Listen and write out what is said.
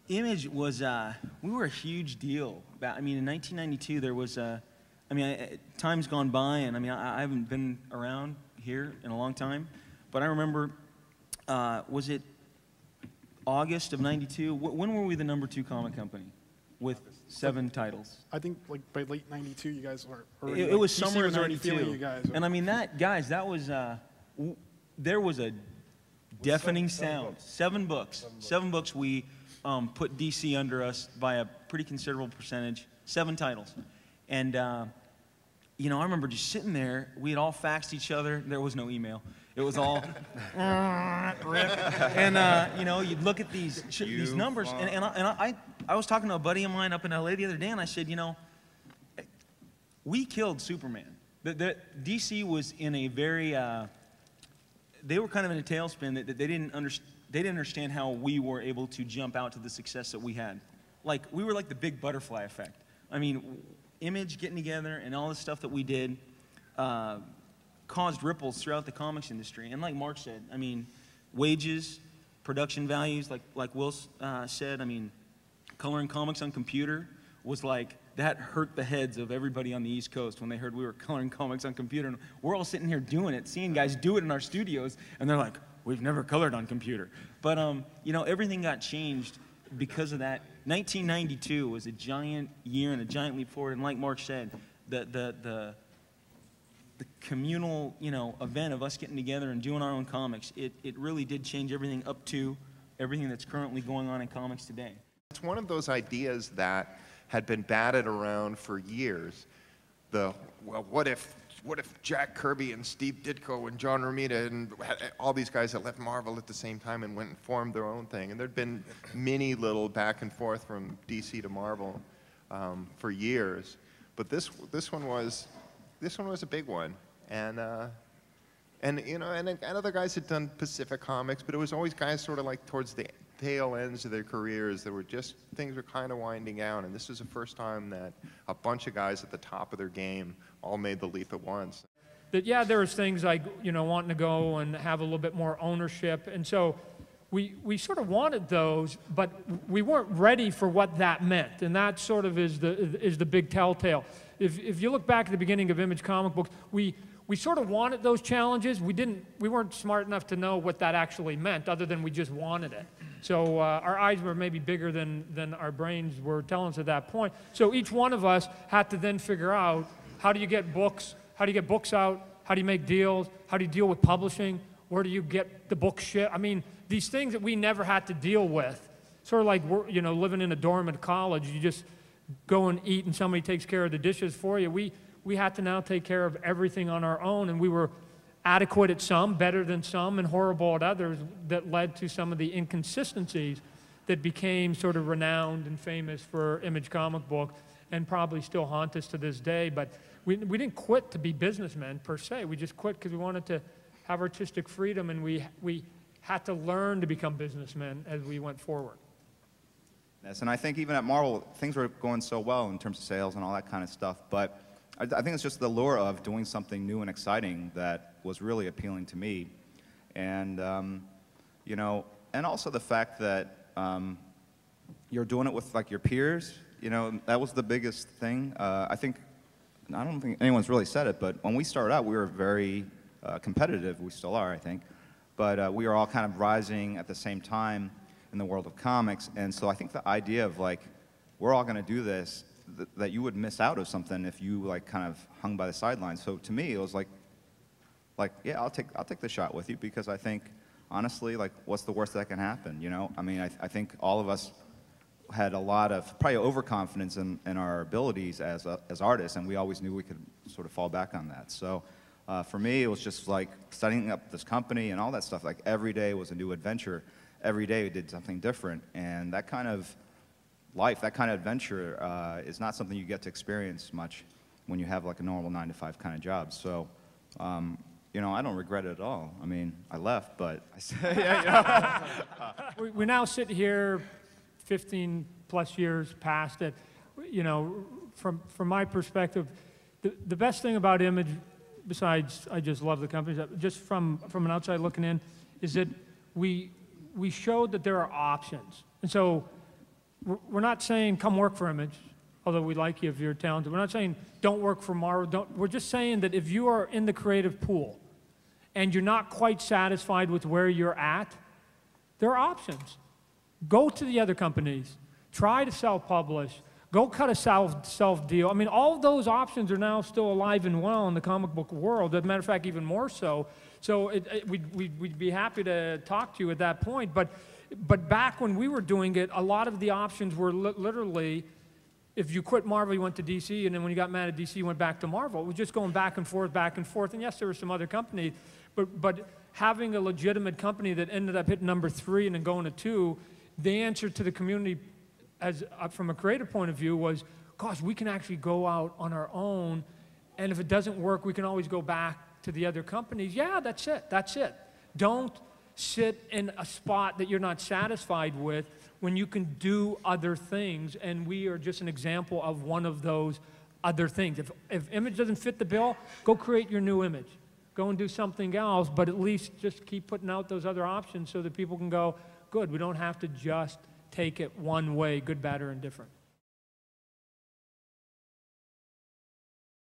Image was, we were a huge deal. I mean, in 1992, there was, time's gone by, and I haven't been around here in a long time, but I remember, was it August of 92? When were we the #2 comic company with 7 titles? I think like by late 92, you guys were already, it was summer of already 92. feeling you guys. And I mean, that was, there was a deafening sound. 7 books. 7 books. We put DC under us by a pretty considerable percentage. 7 titles. And, you know, I remember just sitting there. We had all faxed each other. There was no email. It was all, and, you know, you'd look at these numbers. And I was talking to a buddy of mine up in LA the other day, and I said, you know, we killed Superman. DC was in a very, they were kind of in a tailspin that they didn't understand how we were able to jump out to the success that we had. Like, we were like the big butterfly effect. I mean, Image getting together and all the stuff that we did caused ripples throughout the comics industry. And like Mark said, I mean, wages, production values, like Will said, I mean, coloring comics on computer was like, that hurt the heads of everybody on the East Coast when they heard we were coloring comics on computer. And we're all sitting here doing it, seeing guys do it in our studios, and they're like, we've never colored on computer. But, you know, everything got changed because of that. 1992 was a giant year and a giant leap forward. And like Mark said, the communal, you know, event of us getting together and doing our own comics, it really did change everything up to everything that's currently going on in comics today. It's one of those ideas that had been batted around for years. Well, what if Jack Kirby and Steve Ditko and John Romita and all these guys that left Marvel at the same time and went and formed their own thing? And there'd been many little back and forth from DC to Marvel for years, but this one was a big one. And you know, and other guys had done Pacific Comics, but it was always guys sort of like towards the tail ends of their careers. There were just, things were kind of winding down, and this was the first time that a bunch of guys at the top of their game all made the leap at once. That, yeah, there was things like, you know, wanting to go and have a little bit more ownership, and so we sort of wanted those, but we weren't ready for what that meant, and that sort of is the big telltale. If you look back at the beginning of Image comic books, we sort of wanted those challenges. We weren't smart enough to know what that actually meant, other than we just wanted it. So our eyes were maybe bigger than our brains were telling us at that point. So each one of us had to then figure out, how do you get books? How do you get books out? How do you make deals? How do you deal with publishing? Where do you get the book shipped? I mean, these things that we never had to deal with. Sort of like, you know, living in a dorm at college. You just go and eat and somebody takes care of the dishes for you. We had to now take care of everything on our own, and we were adequate at some, better than some, and horrible at others, that led to some of the inconsistencies that became sort of renowned and famous for Image comic book, and probably still haunt us to this day. But we didn't quit to be businessmen per se. We just quit because we wanted to have artistic freedom, and we had to learn to become businessmen as we went forward. Yes, and I think even at Marvel, things were going so well in terms of sales and all that kind of stuff, but I think it's just the lure of doing something new and exciting that was really appealing to me. And, you know, and also the fact that you're doing it with, like, your peers, you know, that was the biggest thing. I don't think anyone's really said it, but when we started out, we were very competitive. We still are, I think. But we were all kind of rising at the same time in the world of comics. And so I think the idea of, like, we're all going to do this, that you would miss out of something if you, like, kind of hung by the sidelines. So to me, it was like, yeah, I'll take the shot with you, because I think, honestly, like, what's the worst that can happen, you know? I mean, I think all of us had a lot of, probably, overconfidence in our abilities as artists, and we always knew we could sort of fall back on that. So for me, it was just like setting up this company and all that stuff. Like, every day was a new adventure. Every day we did something different, and that kind of life, that kind of adventure is not something you get to experience much when you have, like, a normal 9-to-5 kind of job. So, you know, I don't regret it at all. I mean, I left, but I say, yeah, you know. We now sit here 15 plus years past it. You know, from my perspective, the best thing about Image, besides I just love the company, just from an outside looking in, is that we showed that there are options. And so we're not saying come work for Image, although we like you if you're talented. We're not saying don't work for Marvel. We're just saying that if you are in the creative pool and you're not quite satisfied with where you're at, there are options. Go to the other companies. Try to self-publish. Go cut a self-deal. I mean, all of those options are now still alive and well in the comic book world. As a matter of fact, even more so. So we'd be happy to talk to you at that point. But back when we were doing it, a lot of the options were literally, if you quit Marvel, you went to DC, and then when you got mad at DC, you went back to Marvel. It was just going back and forth, back and forth. And yes, there were some other companies, but having a legitimate company that ended up hitting number 3 and then going to 2, the answer to the community, as from a creative point of view, was, gosh, we can actually go out on our own, and if it doesn't work, we can always go back to the other companies. Yeah, that's it. Don't sit in a spot that you're not satisfied with when you can do other things, and we are just an example of one of those other things. If Image doesn't fit the bill, go create your new Image. Go and do something else, but at least just keep putting out those other options so that people can go, good, we don't have to just take it one way, good, bad, or indifferent.